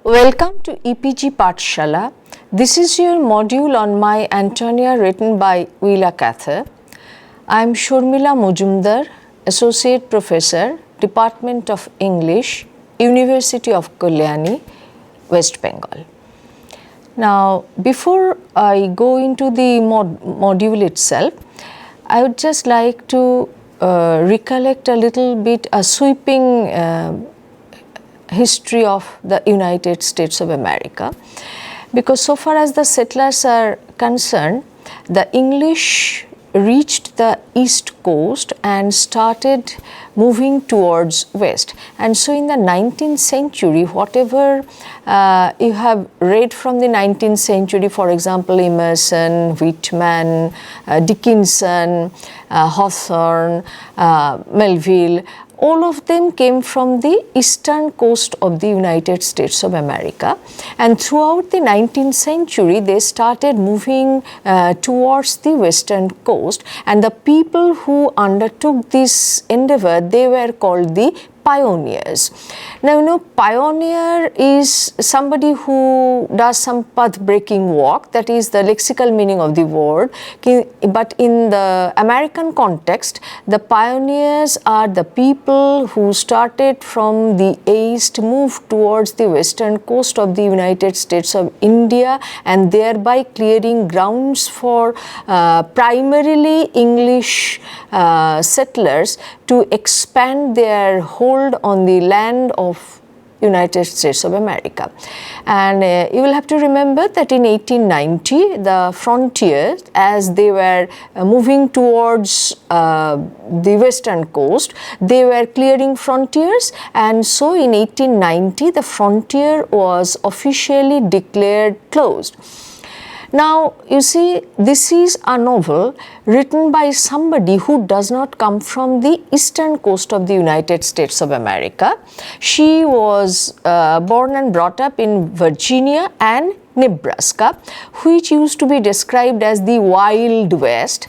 Welcome to EPG Pathshala. This is your module on My Antonia written by Willa Cather. I am Shurmila Mujumdar, Associate Professor, Department of English, University of Kalyani, West Bengal. Now, before I go into the module itself, I would just like to recollect a little bit a sweeping history of the United States of America, because so far as the settlers are concerned, the English reached the east coast and started moving towards west. And so in the 19th century, whatever you have read from the 19th century, for example, Emerson, Whitman, Dickinson, Hawthorne, Melville, all of them came from the eastern coast of the United States of America, and throughout the 19th century they started moving towards the western coast, and the people who undertook this endeavor, they were called the pioneers. Now, you know, pioneer is somebody who does some path-breaking work, that is the lexical meaning of the word. But in the American context, the pioneers are the people who started from the east, moved towards the western coast of the United States of India, and thereby clearing grounds for primarily English settlers to expand their hold on the land of United States of America. And you will have to remember that in 1890, the frontiers, as they were moving towards the western coast, they were clearing frontiers, and so in 1890 the frontier was officially declared closed. Now, you see, this is a novel written by somebody who does not come from the eastern coast of the United States of America. She was born and brought up in Virginia and Nebraska, which used to be described as the Wild West.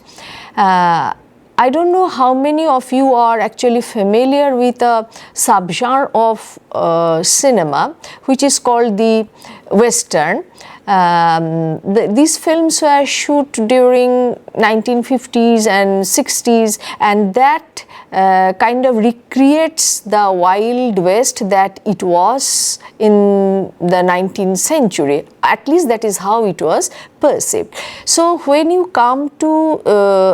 I don't know how many of you are actually familiar with a subgenre of cinema which is called the Western. These films were shot during 1950s and 60s, and that kind of recreates the Wild West that it was in the 19th century. At least that is how it was perceived. So when you come to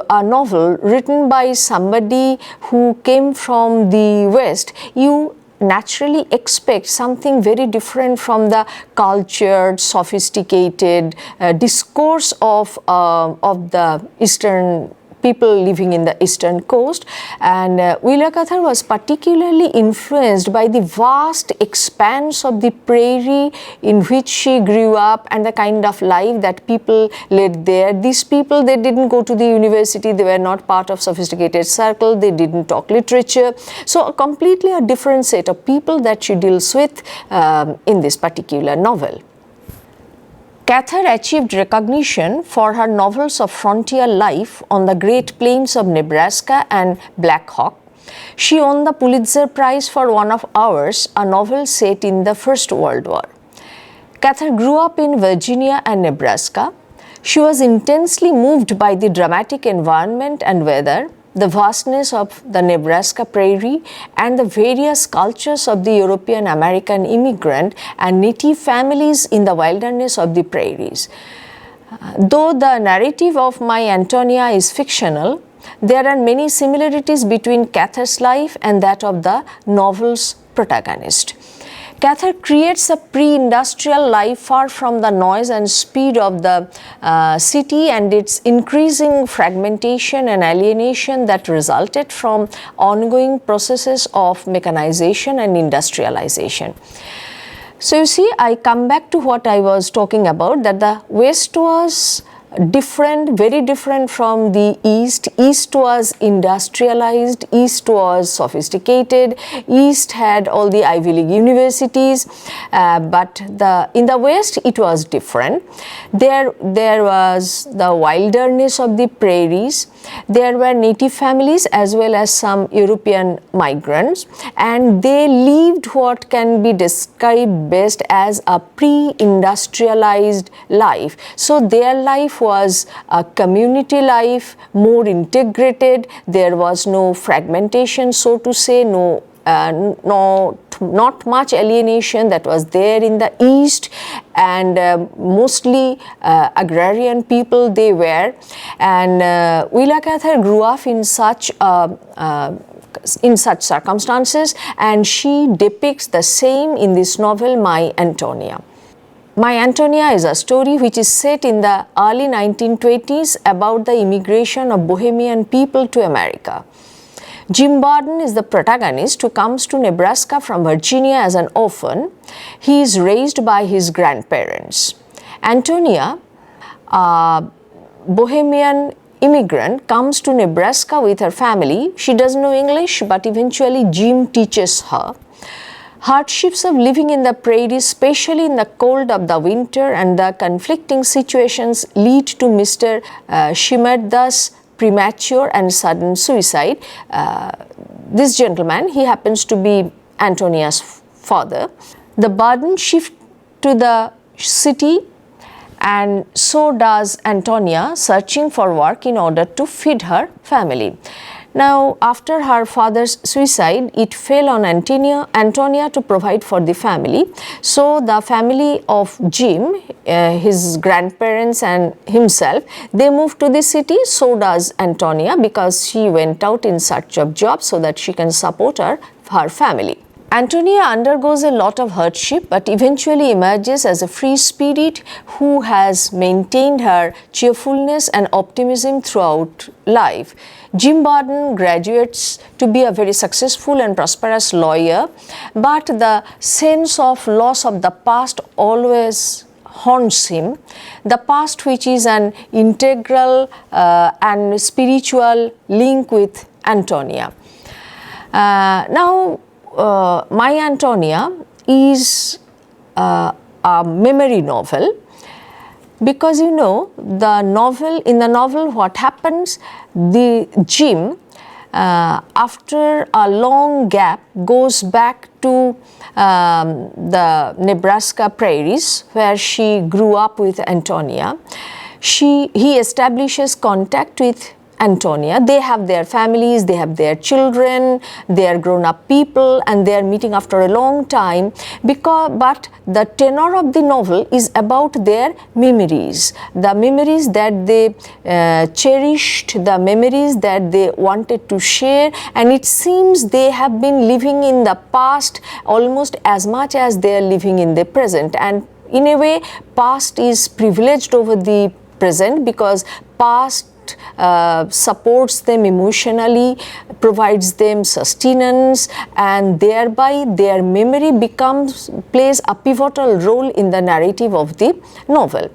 a novel written by somebody who came from the West, you naturally expect something very different from the cultured, sophisticated discourse of the Eastern people living in the eastern coast. And Willa Cather was particularly influenced by the vast expanse of the prairie in which she grew up and the kind of life that people led there. These people, they didn't go to the university, they were not part of sophisticated circle, they didn't talk literature. So completely a different set of people that she deals with in this particular novel. Cather achieved recognition for her novels of frontier life on the Great Plains of Nebraska and Black Hawk. She won the Pulitzer Prize for One of Ours, a novel set in the First World War. Cather grew up in Virginia and Nebraska. She was intensely moved by the dramatic environment and weather, the vastness of the Nebraska prairie, and the various cultures of the European American immigrant and native families in the wilderness of the prairies. Though the narrative of My Antonia is fictional, there are many similarities between Cather's life and that of the novel's protagonist. Cather creates a pre-industrial life far from the noise and speed of the city and its increasing fragmentation and alienation that resulted from ongoing processes of mechanization and industrialization. So you see, I come back to what I was talking about, that the West was different, very different from the East. East was industrialized, East was sophisticated, East had all the Ivy League universities, but in the West it was different. There was the wilderness of the prairies, There were native families as well as some European migrants, and they lived what can be described best as a pre-industrialized life. So their life was a community life, more integrated. There was no fragmentation, so to say, not much alienation that was there in the East, and mostly agrarian people they were. And Willa Cather grew up in such circumstances, and she depicts the same in this novel, My Antonia. My Antonia is a story which is set in the early 1920s about the immigration of Bohemian people to America. Jim Borden is the protagonist who comes to Nebraska from Virginia as an orphan. He is raised by his grandparents. Antonia, a Bohemian immigrant, comes to Nebraska with her family. She doesn't know English, but eventually Jim teaches her. Hardships of living in the prairies, especially in the cold of the winter, and the conflicting situations lead to Mr. Shimerda's premature and sudden suicide. This gentleman, he happens to be Antonia's father. The burden shifts to the city, and so does Antonia, searching for work in order to feed her family. Now, after her father's suicide, it fell on Antonia to provide for the family. So the family of Jim, his grandparents and himself, they moved to the city. So does Antonia, because she went out in search of jobs so that she can support her family. Antonia undergoes a lot of hardship, but eventually emerges as a free spirit who has maintained her cheerfulness and optimism throughout life. Jim Borden graduates to be a very successful and prosperous lawyer, but the sense of loss of the past always haunts him. The past, which is an integral and spiritual link with Antonia. My Antonia is a memory novel, because in the novel what happens, the Jim after a long gap goes back to the Nebraska prairies where she grew up with Antonia. He establishes contact with Antonia. They have their families, they have their children, they are grown-up people, and they are meeting after a long time. But the tenor of the novel is about their memories, the memories that they cherished, the memories that they wanted to share, and it seems they have been living in the past almost as much as they are living in the present. And in a way, past is privileged over the present, because past supports them emotionally, provides them sustenance, and thereby their memory plays a pivotal role in the narrative of the novel.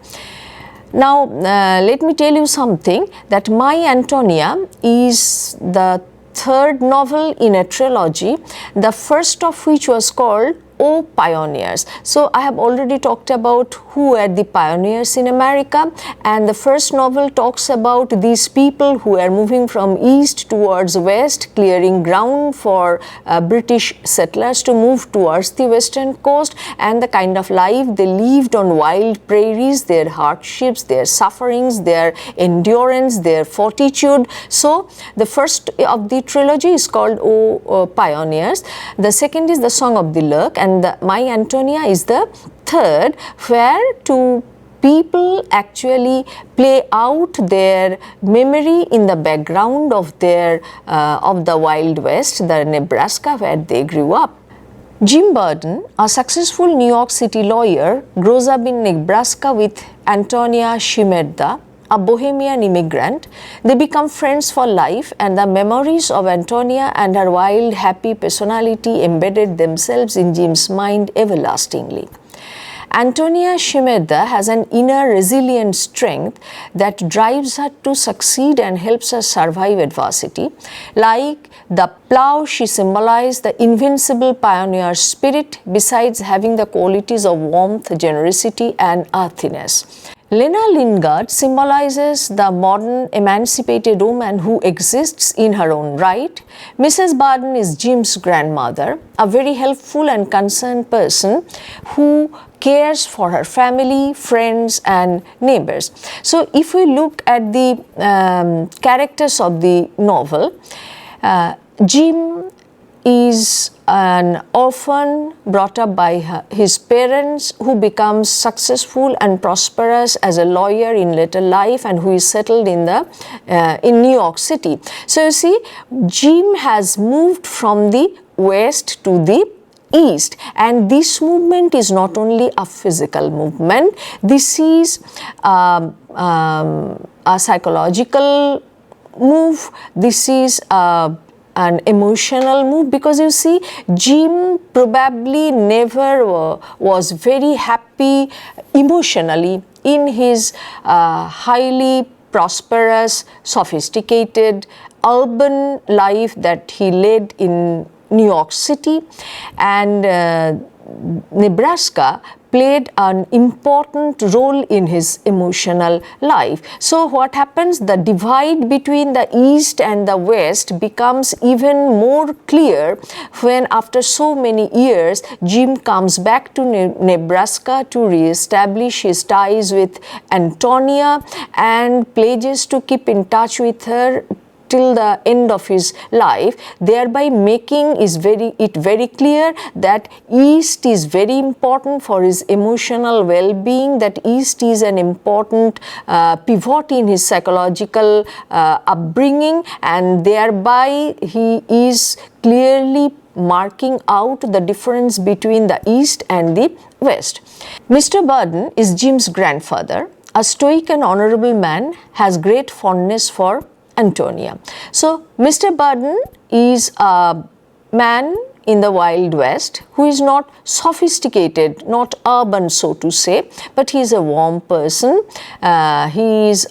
Now, let me tell you something, that My Antonia is the third novel in a trilogy, the first of which was called O Pioneers. So I have already talked about who were the pioneers in America, and the first novel talks about these people who are moving from east towards west, clearing ground for British settlers to move towards the western coast, and the kind of life they lived on wild prairies, their hardships, their sufferings, their endurance, their fortitude. So the first of the trilogy is called O Pioneers. The second is The Song of the Lark, and My Antonia is the third, where two people actually play out their memory in the background of the Wild West, the Nebraska where they grew up. Jim Borden, a successful New York City lawyer, grows up in Nebraska with Antonia Shimerda, a Bohemian immigrant. They become friends for life, and the memories of Antonia and her wild, happy personality embedded themselves in Jim's mind everlastingly. Antonia Shimerda has an inner resilient strength that drives her to succeed and helps her survive adversity. Like the plow, she symbolized the invincible pioneer spirit, besides having the qualities of warmth, generosity, and earthiness. Lena Lingard symbolizes the modern emancipated woman who exists in her own right. Mrs. Burden is Jim's grandmother, a very helpful and concerned person who cares for her family, friends and neighbors. So if we look at the characters of the novel, Jim is an orphan brought up by his parents, who becomes successful and prosperous as a lawyer in later life, and who is settled in New York City. So you see, Jim has moved from the west to the east, and this movement is not only a physical movement. This is a psychological move. This is an emotional move, because you see, Jim probably never was very happy emotionally in his highly prosperous, sophisticated urban life that he led in New York City, and Nebraska played an important role in his emotional life. So what happens, the divide between the East and the West becomes even more clear when, after so many years, Jim comes back to Nebraska to re-establish his ties with Antonia and pledges to keep in touch with her till the end of his life, thereby making it very clear that East is very important for his emotional well-being, that East is an important pivot in his psychological upbringing, and thereby he is clearly marking out the difference between the East and the West. Mr. Burden is Jim's grandfather, a stoic and honorable man, has great fondness for Antonia. So Mr. Burden is a man in the Wild West who is not sophisticated, not urban so to say, but he is a warm person. He is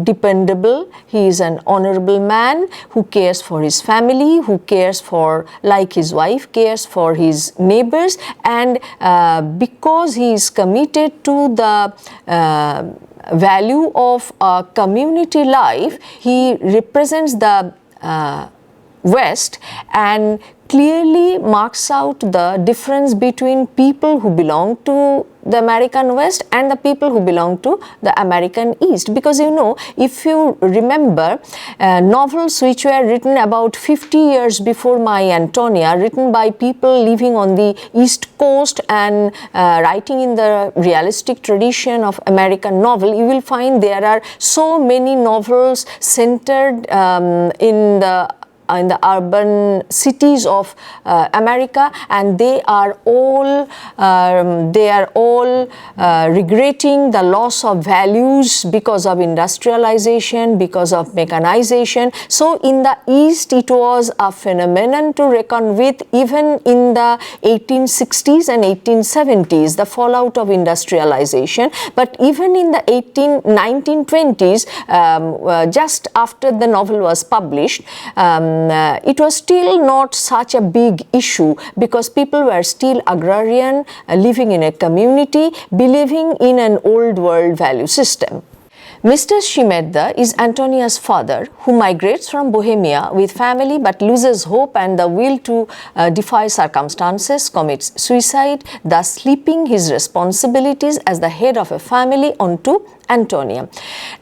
dependable, he is an honorable man who cares for his family, who cares for, like his wife, cares for his neighbors, and because he is committed to the value of community life, he represents the West and clearly marks out the difference between people who belong to the American West and the people who belong to the American East. Because you know, if you remember, novels which were written about 50 years before My Antonia, written by people living on the East Coast and writing in the realistic tradition of American novel, you will find there are so many novels centered in the urban cities of America, and they are all regretting the loss of values because of industrialization, because of mechanization. So in the East it was a phenomenon to reckon with even in the 1860s and 1870s, the fallout of industrialization. But even in the 1920s, just after the novel was published, it was still not such a big issue because people were still agrarian, living in a community, believing in an old world value system. Mr. Shimedda is Antonia's father, who migrates from Bohemia with family but loses hope and the will to defy circumstances, commits suicide, thus slipping his responsibilities as the head of a family onto Antonia.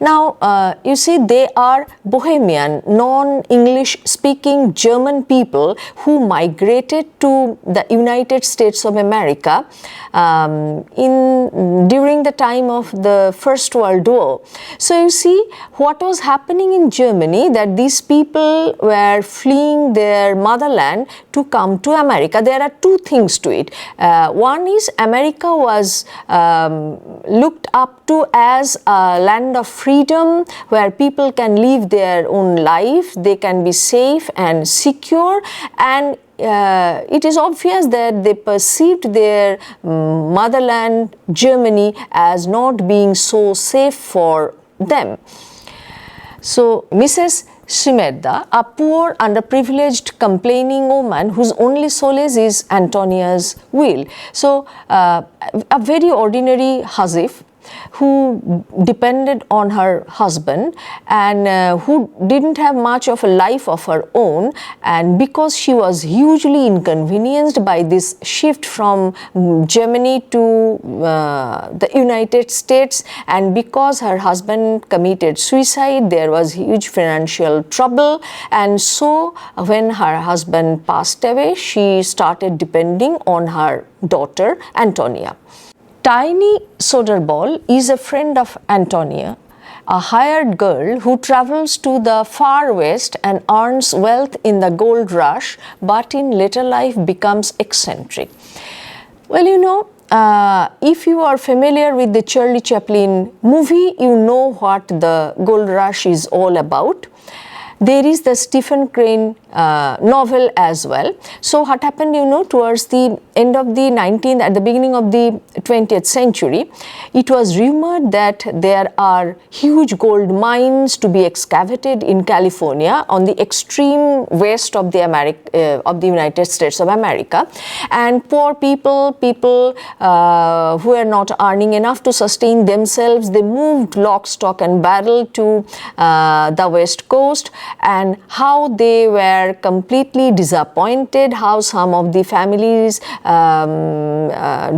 Now, you see, they are Bohemian, non-English speaking German people who migrated to the United States of America during the time of the First World War. So you see, what was happening in Germany, that these people were fleeing their motherland to come to America. There are two things to it. One is America was looked up to as a land of freedom where people can live their own life, they can be safe and secure, and it is obvious that they perceived their motherland, Germany, as not being so safe for them. So Mrs. Shimedda, a poor, underprivileged, complaining woman whose only solace is Antonia's will. So a very ordinary Hazif who depended on her husband and who didn't have much of a life of her own, and because she was hugely inconvenienced by this shift from Germany to the United States, and because her husband committed suicide, there was huge financial trouble, and so when her husband passed away, she started depending on her daughter Antonia. Tiny Soderborn is a friend of Antonia, a hired girl who travels to the far west and earns wealth in the gold rush, but in later life becomes eccentric. Well, you know, if you are familiar with the Charlie Chaplin movie, you know what the gold rush is all about. There is the Stephen Crane novel as well. So what happened, you know, towards the end of the 19th, at the beginning of the 20th century, it was rumored that there are huge gold mines to be excavated in California on the extreme west of the United States of America, and poor people who were not earning enough to sustain themselves, they moved lock, stock and barrel to the west coast, and how they were completely disappointed, how some of the families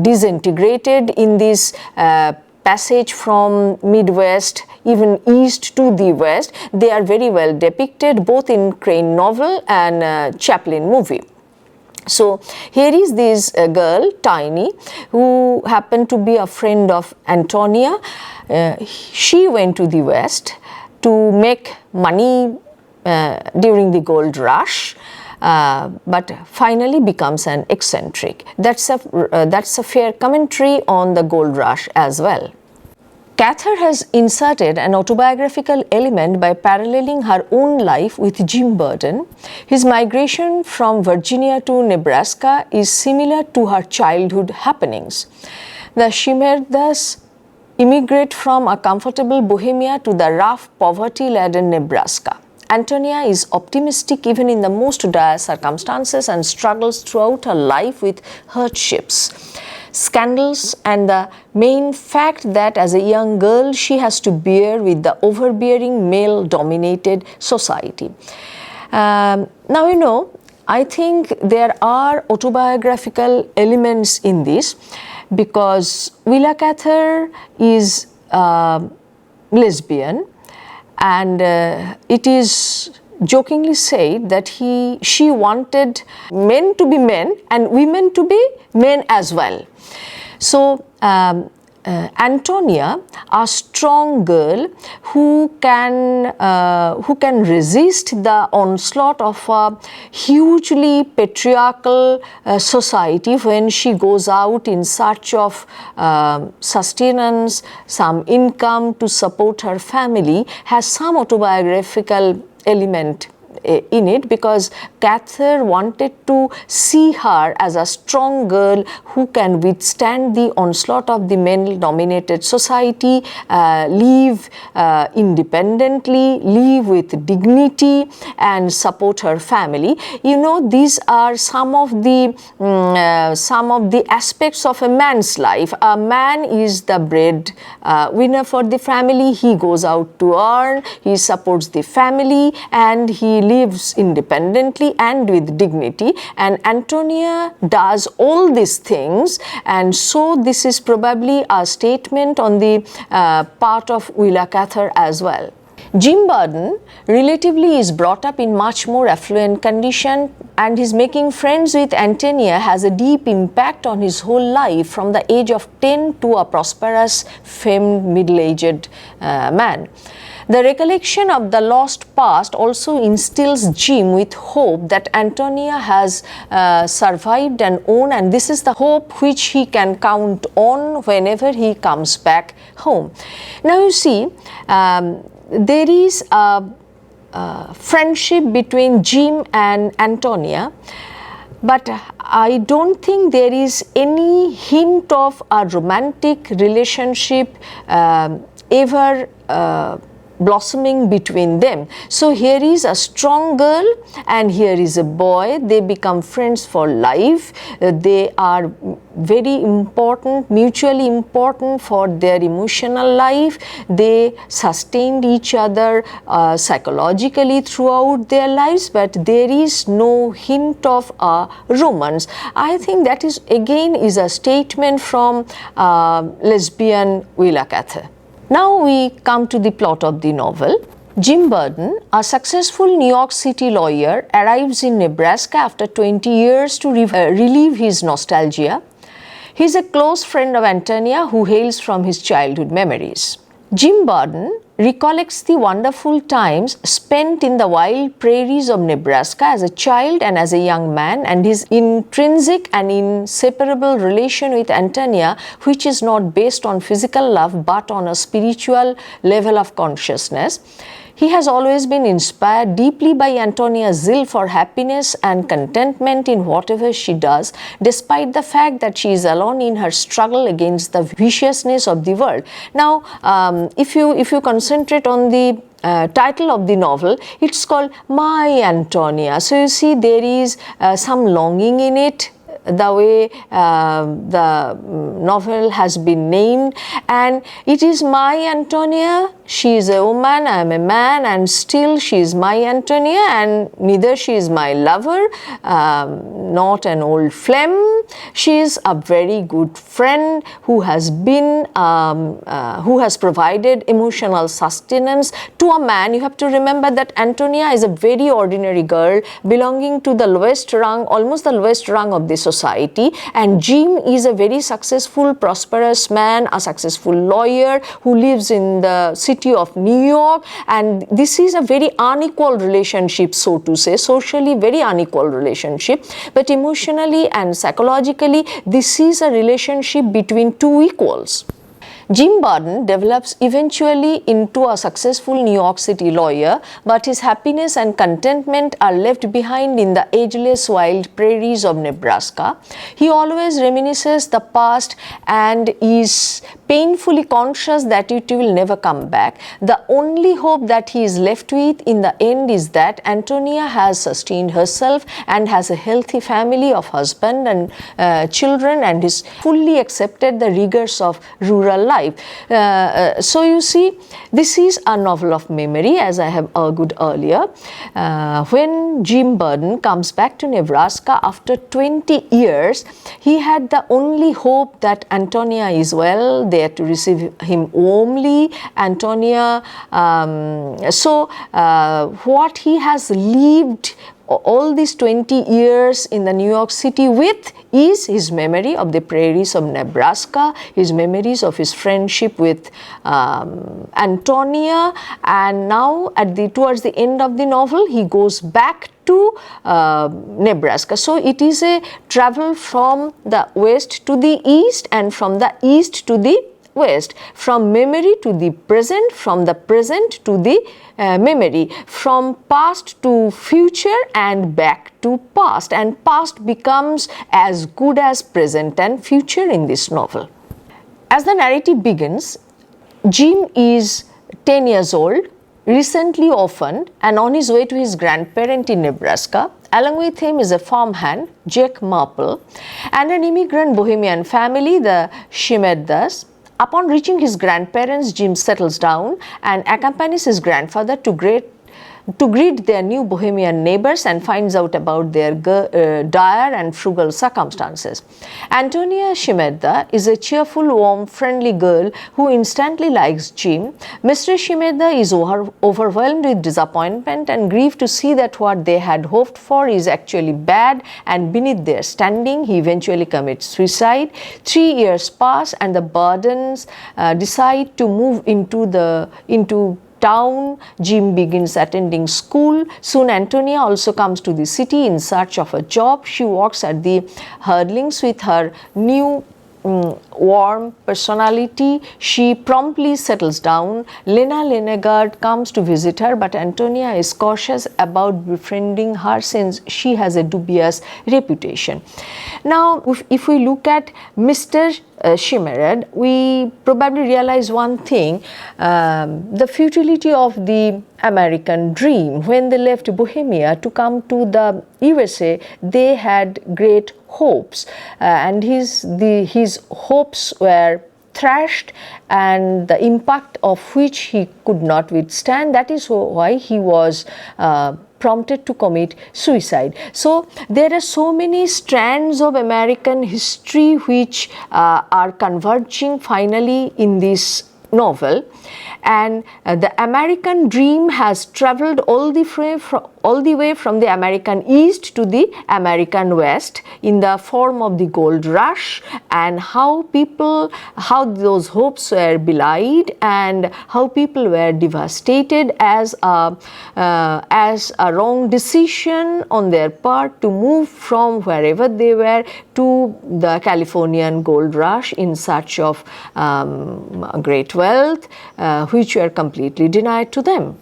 disintegrated in this passage from Midwest, even east to the west. They are very well depicted both in Crane novel and Chaplin movie. So here is this girl, Tiny, who happened to be a friend of Antonia. She went to the west to make money during the gold rush, but finally becomes an eccentric. That's a fair commentary on the gold rush as well. Cather has inserted an autobiographical element by paralleling her own life with Jim Burden. His migration from Virginia to Nebraska is similar to her childhood happenings. The Shimerdas immigrate from a comfortable Bohemia to the rough, poverty-laden Nebraska. Antonia is optimistic even in the most dire circumstances and struggles throughout her life with hardships, scandals, and the main fact that as a young girl she has to bear with the overbearing male-dominated society. Now, you know, I think there are autobiographical elements in this because Willa Cather is lesbian, and it is jokingly said that she wanted men to be men and women to be men as well. So Antonia, a strong girl who can resist the onslaught of a hugely patriarchal society when she goes out in search of sustenance, some income to support her family, has some autobiographical element in it, because Cather wanted to see her as a strong girl who can withstand the onslaught of the male-dominated society, live independently, live with dignity, and support her family. You know, these are some of the aspects of a man's life. A man is the bread winner for the family. He goes out to earn, he supports the family, and he lives independently and with dignity, and Antonia does all these things, and so this is probably a statement on the part of Willa Cather as well. Jim Burden relatively is brought up in much more affluent condition, and his making friends with Antonia has a deep impact on his whole life from the age of 10 to a prosperous, famed, middle-aged man. The recollection of the lost past also instills Jim with hope that Antonia has survived and won, and this is the hope which he can count on whenever he comes back home. Now you see, there is a friendship between Jim and Antonia, but I don't think there is any hint of a romantic relationship ever blossoming between them. So here is a strong girl and here is a boy. They become friends for life. They are very important, mutually important for their emotional life. They sustained each other psychologically throughout their lives, but there is no hint of romance. I think that is again is a statement from lesbian Willa Cather. Now we come to the plot of the novel. Jim Burden, a successful New York City lawyer, arrives in Nebraska after 20 years to relieve his nostalgia. He is a close friend of Antonia, who hails from his childhood memories. Jim Burden recollects the wonderful times spent in the wild prairies of Nebraska as a child and as a young man, and his intrinsic and inseparable relation with Antonia, which is not based on physical love but on a spiritual level of consciousness. He has always been inspired deeply by Antonia's zeal for happiness and contentment in whatever she does, despite the fact that she is alone in her struggle against the viciousness of the world. Now, if you concentrate on the title of the novel, it's called My Antonia. So you see there is some longing in it, the way the novel has been named, and it is my Antonia. She is a woman, I am a man, and still she is my Antonia, and neither she is my lover, not an old flame. She is a very good friend who has been, who has provided emotional sustenance to a man. You have to remember that Antonia is a very ordinary girl belonging to the lowest rung, almost the lowest rung of the society, and Jim is a very successful, prosperous man, a successful lawyer who lives in the city of New York, and this is a very unequal relationship, so to say, socially very unequal relationship, but emotionally and psychologically this is a relationship between two equals. Jim Burden develops eventually into a successful New York City lawyer, but his happiness and contentment are left behind in the ageless wild prairies of Nebraska. He always reminisces the past and is painfully conscious that it will never come back. The only hope that he is left with in the end is that Antonia has sustained herself and has a healthy family of husband and children and is fully accepted the rigors of rural life. So you see, this is a novel of memory, as I have argued earlier. When Jim Burden comes back to Nebraska after 20 years, he had the only hope that Antonia is well, there to receive him warmly. Antonia, what he has lived all these 20 years in the New York City with is his memory of the prairies of Nebraska, his memories of his friendship with Antonia, and now towards the end of the novel he goes back to Nebraska. So it is a travel from the west to the east and from the east to the west, from memory to the present, from the present to the memory, from past to future and back to past, and past becomes as good as present and future in this novel. As the narrative begins, Jim is 10 years old, recently orphaned and on his way to his grandparent in Nebraska. Along with him is a farmhand, Jake Marple, and an immigrant Bohemian family, the Shimeddas. Upon reaching his grandparents, Jim settles down and accompanies his grandfather to greet their new Bohemian neighbors and finds out about their dire and frugal circumstances. Antonia Shimedda is a cheerful, warm, friendly girl who instantly likes Jim. Mr. Shimedda is overwhelmed with disappointment and grief to see that what they had hoped for is actually bad and beneath their standing. He eventually commits suicide. 3 years pass and the Burdens decide to move into town. Jim begins attending school. Soon Antonia also comes to the city in search of a job. She works at the Hurdlings with her new warm personality. She promptly settles down. Lena Lenegard comes to visit her, but Antonia is cautious about befriending her since she has a dubious reputation. Now, if we look at Mr. shimmered, we probably realize one thing, the futility of the American dream. When they left Bohemia to come to the USA, they had great hopes, and his hopes were thrashed, and the impact of which he could not withstand. That is why he was prompted to commit suicide. So there are so many strands of American history which are converging finally in this novel, and the American dream has traveled all the way from the American East to the American West in the form of the gold rush, and how those hopes were belied and how people were devastated as a wrong decision on their part to move from wherever they were to the Californian gold rush in search of great wealth, which were completely denied to them.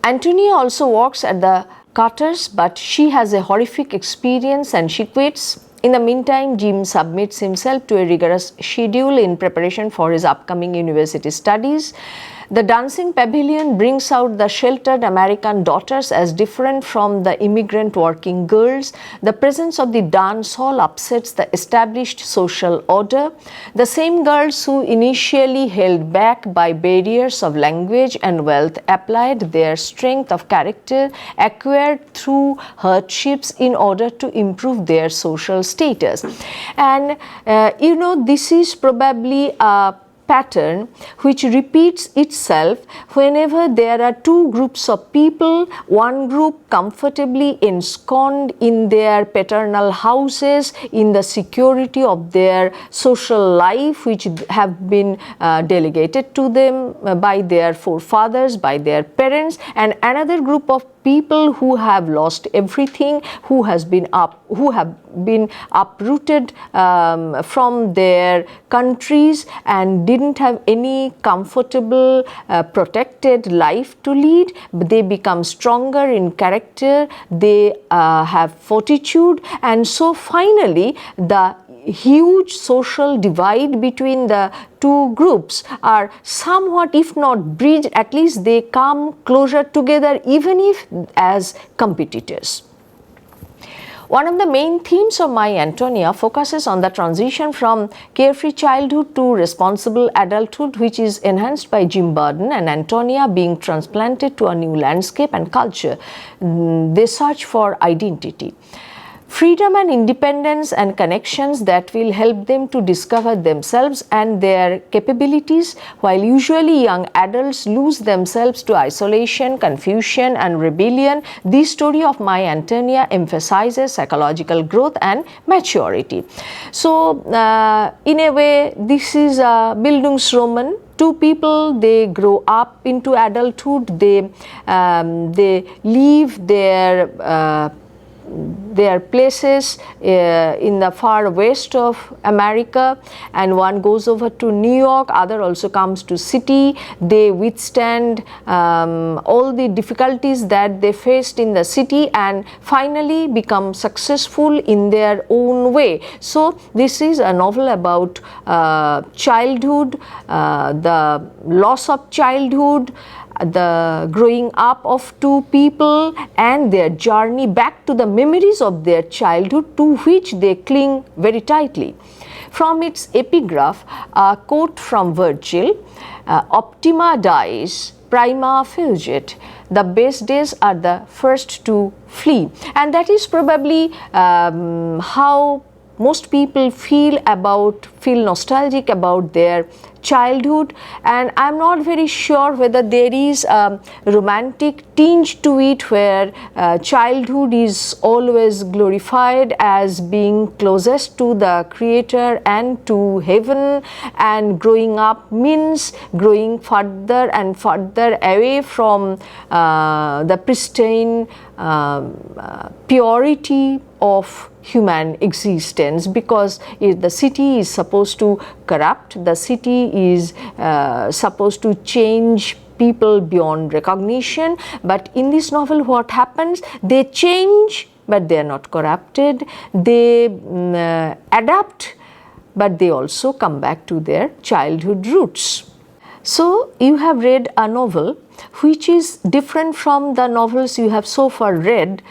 Antonia also works at the Carters, but she has a horrific experience and she quits. In the meantime, Jim submits himself to a rigorous schedule in preparation for his upcoming university studies. The dancing pavilion brings out the sheltered American daughters as different from the immigrant working girls. The presence of the dance hall upsets the established social order. The same girls who initially held back by barriers of language and wealth applied their strength of character acquired through hardships in order to improve their social status. And this is probably a pattern which repeats itself whenever there are two groups of people, one group comfortably ensconced in their paternal houses, in the security of their social life which have been delegated to them by their forefathers, by their parents, and another group of people who have lost everything, who have been uprooted from their countries and didn't have any comfortable protected life to lead. They become stronger in character, they have fortitude, and so finally the huge social divide between the two groups are somewhat, if not bridged, at least they come closer together, even if as competitors. One of the main themes of My Antonia focuses on the transition from carefree childhood to responsible adulthood, which is enhanced by Jim Burden and Antonia being transplanted to a new landscape and culture. They search for identity, freedom and independence and connections that will help them to discover themselves and their capabilities, while usually young adults lose themselves to isolation, confusion and rebellion. This story of My Antonia emphasizes psychological growth and maturity. So in a way, this is a Bildungsroman. Two people, they grow up into adulthood, they leave their places in the far west of America, and one goes over to New York, other also comes to city. They withstand all the difficulties that they faced in the city and finally become successful in their own way. So this is a novel about childhood, the loss of childhood, the growing up of two people and their journey back to the memories of their childhood to which they cling very tightly. From its epigraph, a quote from Virgil, "Optima dies, prima fugit." The best days are the first to flee. And that is probably how most people feel nostalgic about their childhood, and I'm not very sure whether there is a romantic tinge to it where childhood is always glorified as being closest to the Creator and to heaven, and growing up means growing further and further away from the pristine purity of human existence, because the city is supposed to corrupt, the city is supposed to change people beyond recognition. But in this novel, what happens? They change, but they are not corrupted. They adapt but they also come back to their childhood roots. So you have read a novel which is different from the novels you have so far read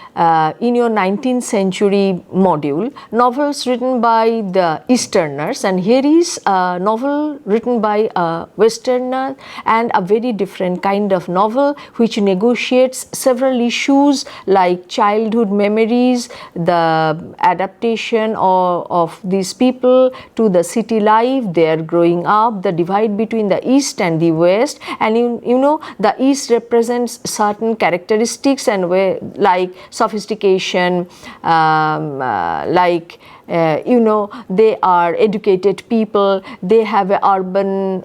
in your 19th century module, novels written by the Easterners, and here is a novel written by a Westerner, and a very different kind of novel which negotiates several issues like childhood memories, the adaptation of these people to the city life, their growing up, the divide between the East and the West, and you know the East represents certain characteristics and like sophistication, they are educated people, they have an urban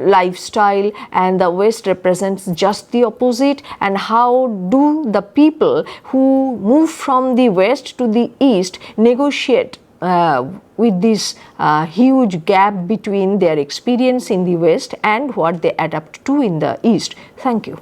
lifestyle, and the West represents just the opposite. And how do the people who move from the West to the East negotiate with this huge gap between their experience in the West and what they adapt to in the East. Thank you.